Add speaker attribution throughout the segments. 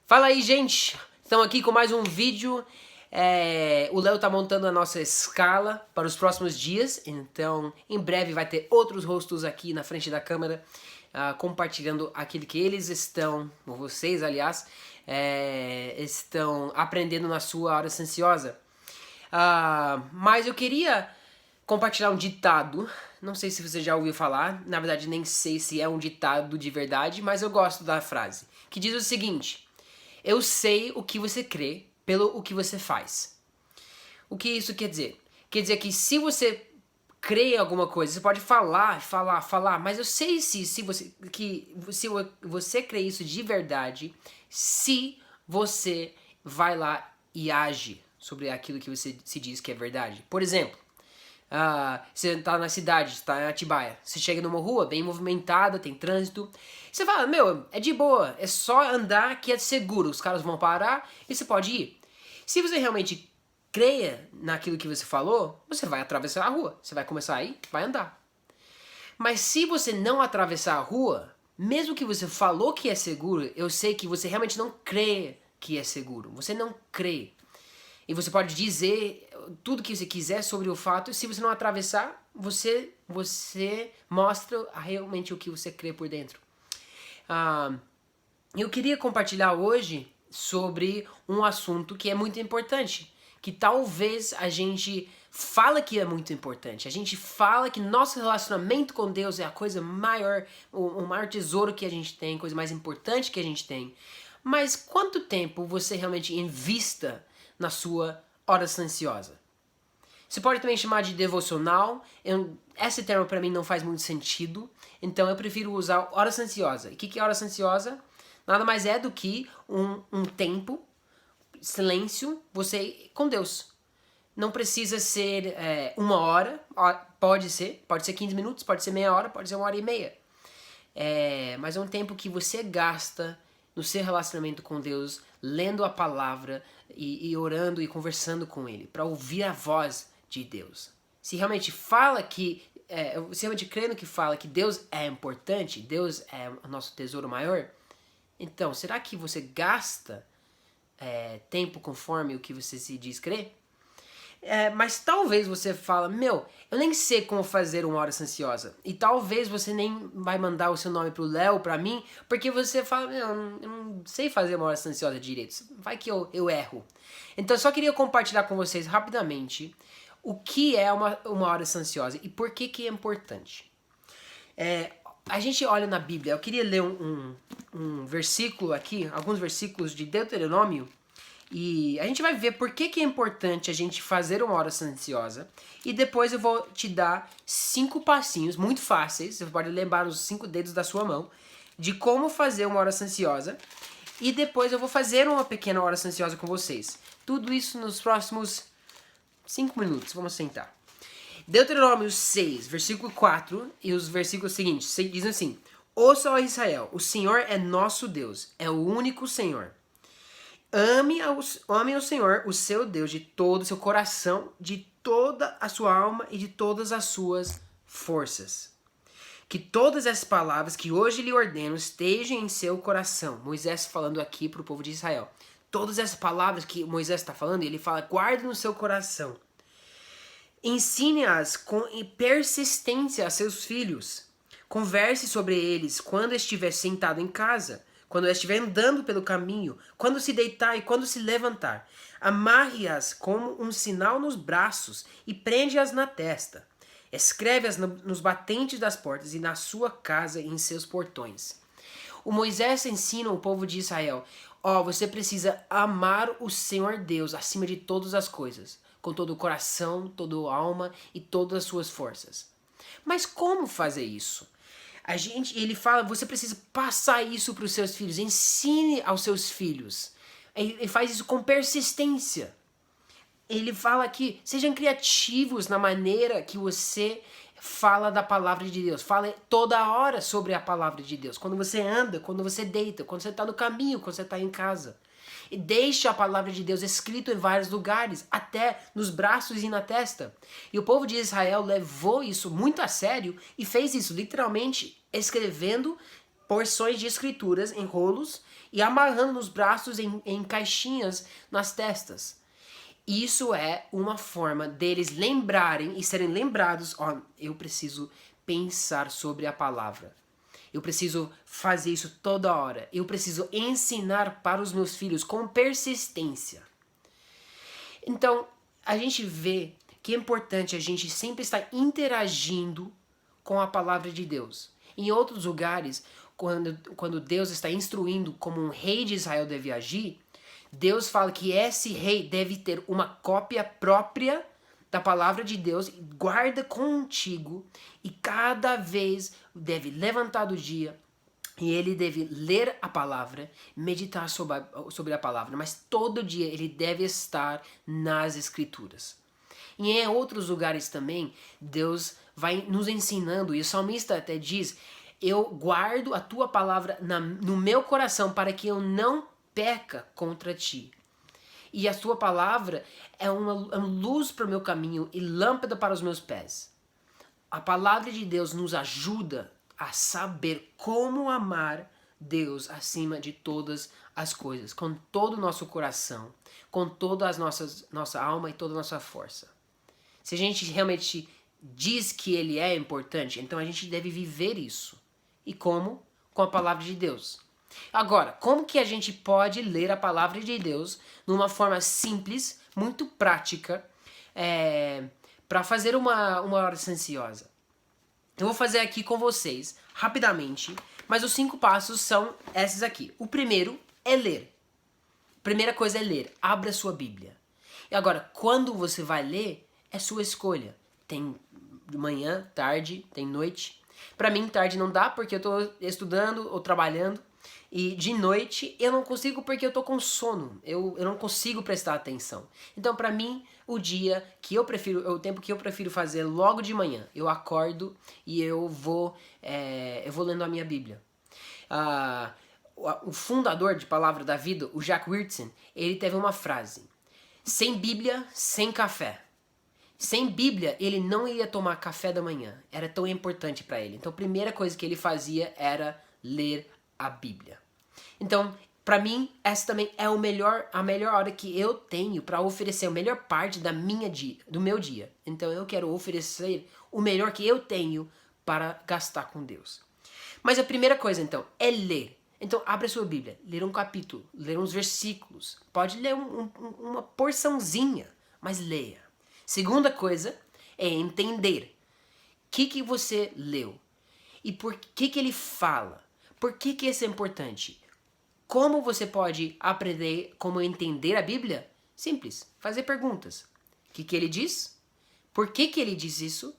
Speaker 1: Fala aí, gente! Estamos aqui com mais um vídeo. O Léo tá montando a nossa escala para os próximos dias, então em breve vai ter outros rostos aqui na frente da câmera, compartilhando aquilo que eles estão, ou vocês aliás, estão aprendendo na sua hora silenciosa. Mas eu queria compartilhar um ditado, não sei se você já ouviu falar, na verdade nem sei se é um ditado de verdade, mas eu gosto da frase, que diz o seguinte: eu sei o que você crê pelo o que você faz. O que isso quer dizer? Quer dizer que se você crê em alguma coisa, você pode falar, mas eu sei se você crê isso de verdade, se você vai lá e age sobre aquilo que você se diz que é verdade. Por exemplo, você tá na cidade, tá em Atibaia, você chega numa rua bem movimentada, tem trânsito, você fala, meu, é de boa, é só andar que é seguro, os caras vão parar e você pode ir. Se você realmente creia naquilo que você falou, você vai atravessar a rua, você vai começar a ir, vai andar. Mas se você não atravessar a rua, mesmo que você falou que é seguro, eu sei que você realmente não crê que é seguro, você não crê. E você pode dizer tudo que você quiser sobre o fato, e se você não atravessar, você mostra realmente o que você crê por dentro. Eu queria compartilhar hoje sobre um assunto que é muito importante, que talvez a gente fala que é muito importante. A gente fala que nosso relacionamento com Deus é a coisa maior, o maior tesouro que a gente tem, a coisa mais importante que a gente tem. Mas quanto tempo você realmente invista na sua hora silenciosa? Você pode também chamar de devocional. Esse termo para mim não faz muito sentido, então eu prefiro usar hora silenciosa. E o que é hora silenciosa? Nada mais é do que um tempo, silêncio, você com Deus. Não precisa ser 1 hora, pode ser 15 minutos, pode ser meia hora, pode ser 1 hora e meia. Mas é um tempo que você gasta no seu relacionamento com Deus, lendo a palavra e orando e conversando com Ele, para ouvir a voz de Deus. Se realmente fala que, se realmente crê no que fala que Deus é importante, Deus é o nosso tesouro maior, então será que você gasta tempo conforme o que você se diz crer? Mas talvez você fala, meu, eu nem sei como fazer uma hora silenciosa. E talvez você nem vai mandar o seu nome pro Léo, pra mim, porque você fala, meu, eu não sei fazer uma hora silenciosa direito. Vai que eu erro. Então eu só queria compartilhar com vocês rapidamente o que é uma hora silenciosa e por que é importante. A gente olha na Bíblia, eu queria ler um versículo aqui, alguns versículos de Deuteronômio, e a gente vai ver por que é importante a gente fazer uma hora silenciosa. E depois eu vou te dar 5 passinhos muito fáceis, você pode lembrar os 5 dedos da sua mão, de como fazer uma hora silenciosa. E depois eu vou fazer uma pequena hora silenciosa com vocês. Tudo isso nos próximos 5 minutos, vamos sentar. Deuteronômio 6, versículo 4 e os versículos seguintes dizem assim: ouça, ó Israel, o Senhor é nosso Deus, é o único Senhor. Ame ao Senhor, o seu Deus, de todo o seu coração, de toda a sua alma e de todas as suas forças. Que todas essas palavras que hoje lhe ordeno estejam em seu coração. Moisés falando aqui para o povo de Israel. Todas essas palavras que Moisés está falando, ele fala, guarde no seu coração. Ensine-as com persistência a seus filhos. Converse sobre eles quando estiver sentado em casa, quando estiver andando pelo caminho, quando se deitar e quando se levantar. Amarre-as como um sinal nos braços e prende-as na testa. Escreve-as nos batentes das portas e na sua casa e em seus portões. O Moisés ensina o povo de Israel, você precisa amar o Senhor Deus acima de todas as coisas, com todo o coração, toda a alma e todas as suas forças. Mas como fazer isso? Ele fala, você precisa passar isso para os seus filhos, ensine aos seus filhos. Ele faz isso com persistência. Ele fala aqui, sejam criativos na maneira que você fala da palavra de Deus. Fala toda hora sobre a palavra de Deus. Quando você anda, quando você deita, quando você está no caminho, quando você está em casa. E deixe a palavra de Deus escrito em vários lugares, até nos braços e na testa. E o povo de Israel levou isso muito a sério e fez isso literalmente escrevendo porções de escrituras em rolos e amarrando nos braços em caixinhas nas testas. Isso é uma forma deles lembrarem e serem lembrados, ó, eu preciso pensar sobre a palavra. Eu preciso fazer isso toda hora. Eu preciso ensinar para os meus filhos com persistência. Então, a gente vê que é importante a gente sempre estar interagindo com a palavra de Deus. Em outros lugares, quando Deus está instruindo como um rei de Israel deve agir, Deus fala que esse rei deve ter uma cópia própria da palavra de Deus, guarda contigo, e cada vez deve levantar do dia e ele deve ler a palavra, meditar sobre a palavra, mas todo dia ele deve estar nas escrituras. E em outros lugares também, Deus vai nos ensinando, e o salmista até diz, eu guardo a tua palavra no meu coração para que eu não peca contra ti. E a tua palavra é uma luz para o meu caminho e lâmpada para os meus pés. A palavra de Deus nos ajuda a saber como amar Deus acima de todas as coisas, com todo o nosso coração, com toda a nossa alma e toda a nossa força. Se a gente realmente diz que ele é importante, então a gente deve viver isso. E como? Com a palavra de Deus. Agora, como que a gente pode ler a palavra de Deus numa forma simples, muito prática, para fazer uma oração ansiosa? Eu vou fazer aqui com vocês, rapidamente, mas os 5 passos são esses aqui. O primeiro é ler. Primeira coisa é ler. Abra sua Bíblia. E agora, quando você vai ler, é sua escolha. Tem de manhã, tarde, tem noite. Para mim, tarde não dá porque eu tô estudando ou trabalhando. E de noite eu não consigo porque eu tô com sono. Eu não consigo prestar atenção. Então, para mim, o tempo que eu prefiro fazer logo de manhã. Eu acordo e eu vou lendo a minha Bíblia. O fundador de Palavra da Vida, o Jack Wyrtzen, ele teve uma frase: sem Bíblia, sem café. Sem Bíblia, ele não ia tomar café da manhã. Era tão importante para ele. Então, a primeira coisa que ele fazia era ler a Bíblia. Então, para mim, essa também é a melhor hora que eu tenho para oferecer a melhor parte do meu dia. Então, eu quero oferecer o melhor que eu tenho para gastar com Deus. Mas a primeira coisa, então, é ler. Então, abra sua Bíblia, ler um capítulo, ler uns versículos. Pode ler uma porçãozinha, mas leia. Segunda coisa é entender o que você leu e por que ele fala. Por que isso é importante? Como você pode aprender como entender a Bíblia? Simples, fazer perguntas. O que ele diz? Por que ele diz isso?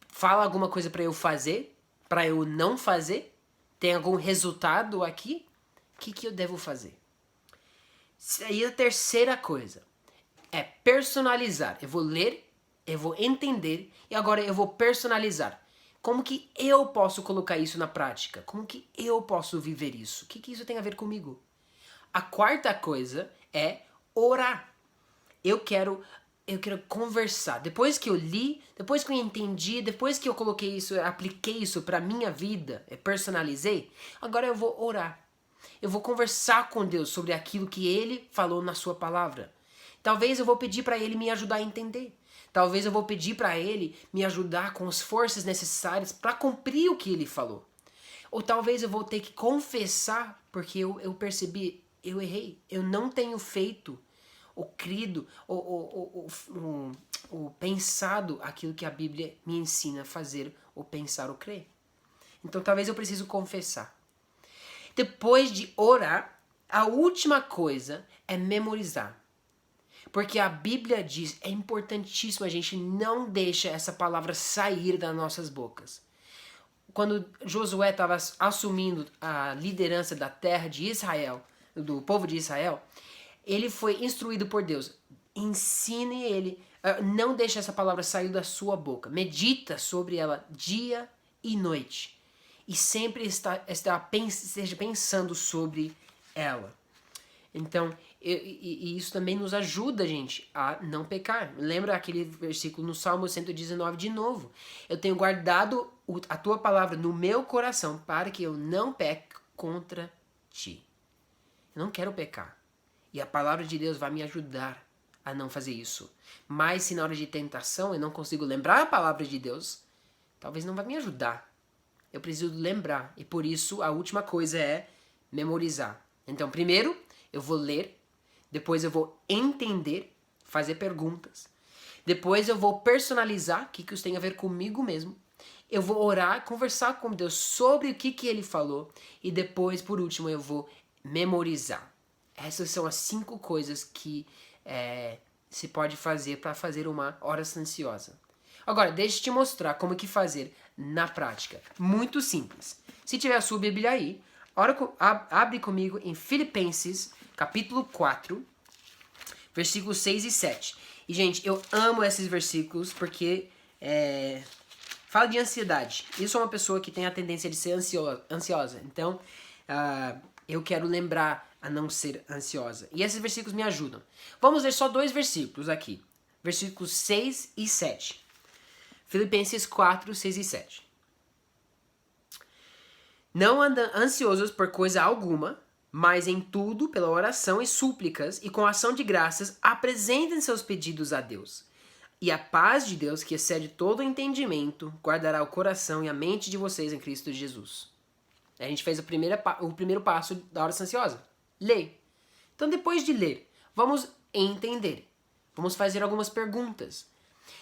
Speaker 1: Fala alguma coisa para eu fazer? Para eu não fazer? Tem algum resultado aqui? O que eu devo fazer? E a terceira coisa é personalizar. Eu vou ler, eu vou entender e agora eu vou personalizar. Como que eu posso colocar isso na prática? Como que eu posso viver isso? O que isso tem a ver comigo? A quarta coisa é orar. Eu quero conversar. Depois que eu li, depois que eu entendi, depois que eu coloquei isso, apliquei isso para minha vida, personalizei, agora eu vou orar. Eu vou conversar com Deus sobre aquilo que Ele falou na sua palavra. Talvez eu vou pedir para Ele me ajudar a entender. Talvez eu vou pedir para Ele me ajudar com as forças necessárias para cumprir o que Ele falou. Ou talvez eu vou ter que confessar porque eu percebi, eu errei. Eu não tenho feito ou crido ou pensado aquilo que a Bíblia me ensina a fazer, ou pensar ou crer. Então talvez eu preciso confessar. Depois de orar, a última coisa é memorizar. Porque a Bíblia diz, é importantíssimo a gente não deixa essa palavra sair das nossas bocas. Quando Josué estava assumindo a liderança da terra de Israel, do povo de Israel, ele foi instruído por Deus. Ensine ele, não deixe essa palavra sair da sua boca. Medita sobre ela dia e noite. E sempre esteja pensando sobre ela. Então, e isso também nos ajuda, gente, a não pecar. Lembra aquele versículo no Salmo 119 de novo? Eu tenho guardado a tua palavra no meu coração para que eu não peque contra ti. Eu não quero pecar. E a palavra de Deus vai me ajudar a não fazer isso. Mas se na hora de tentação eu não consigo lembrar a palavra de Deus, talvez não vai me ajudar. Eu preciso lembrar. E por isso a última coisa é memorizar. Então, primeiro, eu vou ler. Depois eu vou entender, fazer perguntas. Depois eu vou personalizar o que isso tem a ver comigo mesmo. Eu vou orar, conversar com Deus sobre o que ele falou. E depois, por último, eu vou memorizar. Essas são as 5 coisas que se pode fazer para fazer uma oração ansiosa. Agora, deixa eu te mostrar como que fazer na prática. Muito simples. Se tiver a sua Bíblia aí, abre comigo em Filipenses, capítulo 4, versículos 6 e 7. E, gente, eu amo esses versículos porque fala de ansiedade. Eu sou uma pessoa que tem a tendência de ser ansiosa. Então, eu quero lembrar a não ser ansiosa. E esses versículos me ajudam. Vamos ler só 2 versículos aqui. Versículos 6 e 7. Filipenses 4, 6 e 7. Não andam ansiosos por coisa alguma, mas em tudo, pela oração e súplicas, e com ação de graças, apresentem seus pedidos a Deus. E a paz de Deus, que excede todo o entendimento, guardará o coração e a mente de vocês em Cristo Jesus. A gente fez o primeiro passo da oração ansiosa. Ler. Então, depois de ler, vamos entender. Vamos fazer algumas perguntas.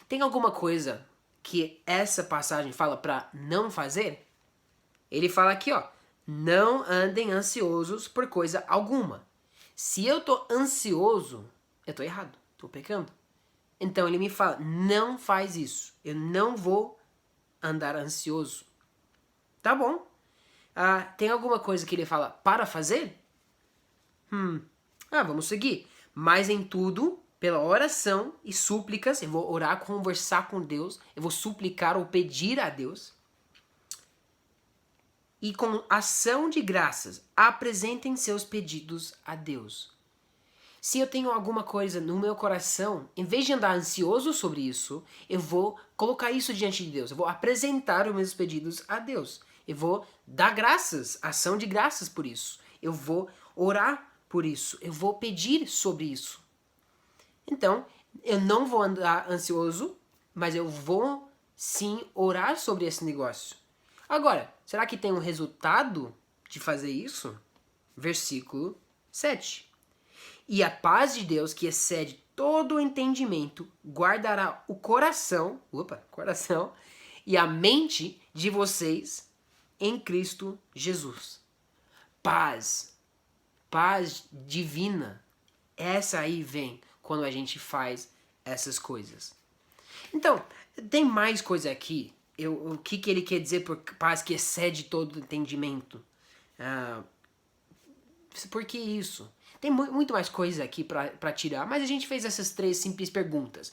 Speaker 1: Tem alguma coisa que essa passagem fala para não fazer? Ele fala aqui, ó. Não andem ansiosos por coisa alguma. Se eu tô ansioso, eu tô errado. Tô pecando. Então ele me fala, não faz isso. Eu não vou andar ansioso. Tá bom. Tem alguma coisa que ele fala para fazer? Vamos seguir. Mas em tudo, pela oração e súplicas, eu vou orar, conversar com Deus, eu vou suplicar ou pedir a Deus. E com ação de graças, apresentem seus pedidos a Deus. Se eu tenho alguma coisa no meu coração, em vez de andar ansioso sobre isso, eu vou colocar isso diante de Deus. Eu vou apresentar os meus pedidos a Deus. Eu vou dar graças, ação de graças por isso. Eu vou orar por isso. Eu vou pedir sobre isso. Então, eu não vou andar ansioso, mas eu vou sim orar sobre esse negócio. Agora, será que tem um resultado de fazer isso? Versículo 7. E a paz de Deus, que excede todo o entendimento, guardará o coração e a mente de vocês em Cristo Jesus. Paz divina. Essa aí vem quando a gente faz essas coisas. Então, tem mais coisa aqui. O que ele quer dizer por paz que excede todo entendimento? Por que isso? Tem muito mais coisa aqui para tirar, mas a gente fez essas 3 simples perguntas.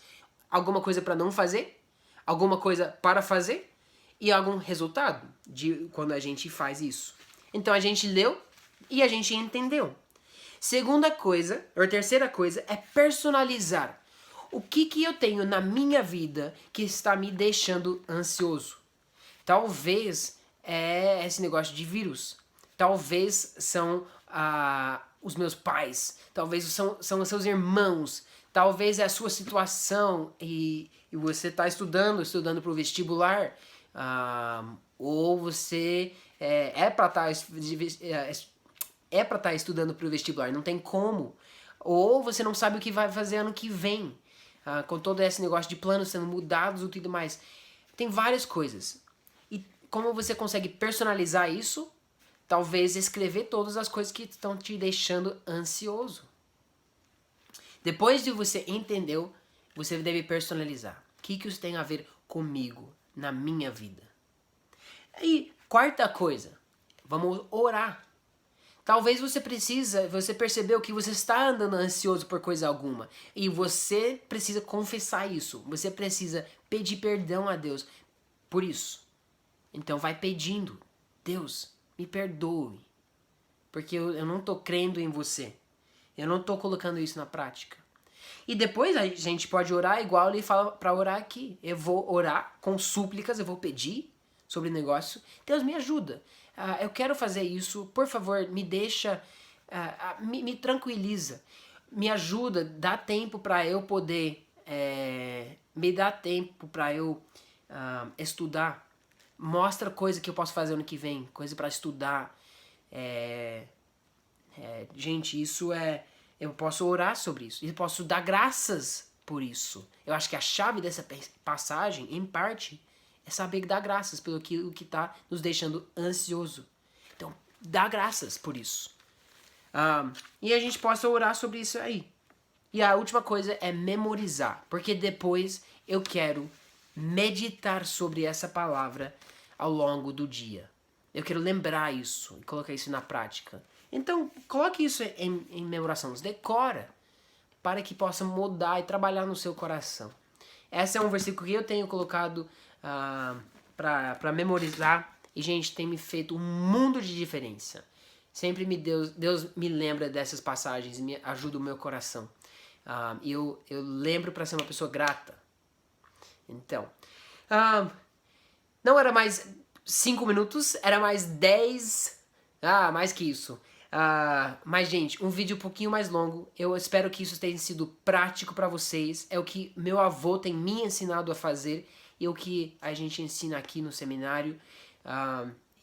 Speaker 1: Alguma coisa para não fazer? Alguma coisa para fazer? E algum resultado de quando a gente faz isso? Então a gente leu e a gente entendeu. Terceira coisa é personalizar. O que eu tenho na minha vida que está me deixando ansioso? Talvez é esse negócio de vírus. Talvez são os meus pais. Talvez são os seus irmãos. Talvez é a sua situação e você está estudando para o vestibular. Ou você é para estar estudando para o vestibular. Não tem como. Ou você não sabe o que vai fazer ano que vem. Com todo esse negócio de planos sendo mudados e tudo mais. Tem várias coisas. E como você consegue personalizar isso? Talvez escrever todas as coisas que estão te deixando ansioso. Depois de você entendeu, você deve personalizar. O que isso tem a ver comigo, na minha vida? E quarta coisa, vamos orar. Talvez você percebeu que você está andando ansioso por coisa alguma. E você precisa confessar isso. Você precisa pedir perdão a Deus por isso. Então vai pedindo. Deus, me perdoe. Porque eu não estou crendo em você. Eu não estou colocando isso na prática. E depois a gente pode orar igual ele fala para orar aqui. Eu vou orar com súplicas, eu vou pedir sobre o negócio. Deus me ajuda. Eu quero fazer isso. Por favor, me deixa me tranquiliza, me ajuda, dá tempo para eu poder, me dá tempo para eu estudar, mostra coisa que eu posso fazer ano que vem, coisa para estudar. Gente, isso eu posso orar sobre isso, eu posso dar graças por isso. Eu acho que a chave dessa passagem, em parte, é saber dar graças pelo que está nos deixando ansioso. Então, dá graças por isso. E a gente possa orar sobre isso aí. E a última coisa é memorizar, porque depois eu quero meditar sobre essa palavra ao longo do dia. Eu quero lembrar isso e colocar isso na prática. Então, coloque isso em memoração, decora, para que possa mudar e trabalhar no seu coração. Esse é um versículo que eu tenho colocado para memorizar e, gente, tem me feito um mundo de diferença. Sempre Deus me lembra dessas passagens e me ajuda o meu coração. Eu lembro para ser uma pessoa grata. Então, não era mais 5 minutos, era mais 10, mais que isso. Mas, gente, um vídeo um pouquinho mais longo. Eu espero que isso tenha sido prático para vocês. É o que meu avô tem me ensinado a fazer e o que a gente ensina aqui no seminário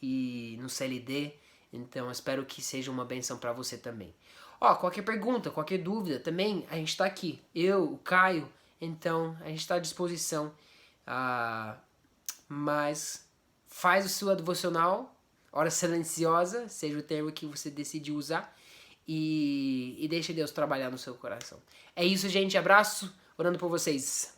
Speaker 1: e no CLD. Então, eu espero que seja uma benção para você também. Qualquer pergunta, qualquer dúvida, também a gente está aqui. Eu, o Caio, então a gente está à disposição. Mas faz o seu devocional, hora silenciosa, seja o termo que você decide usar, e deixe Deus trabalhar no seu coração. É isso, gente. Abraço, orando por vocês.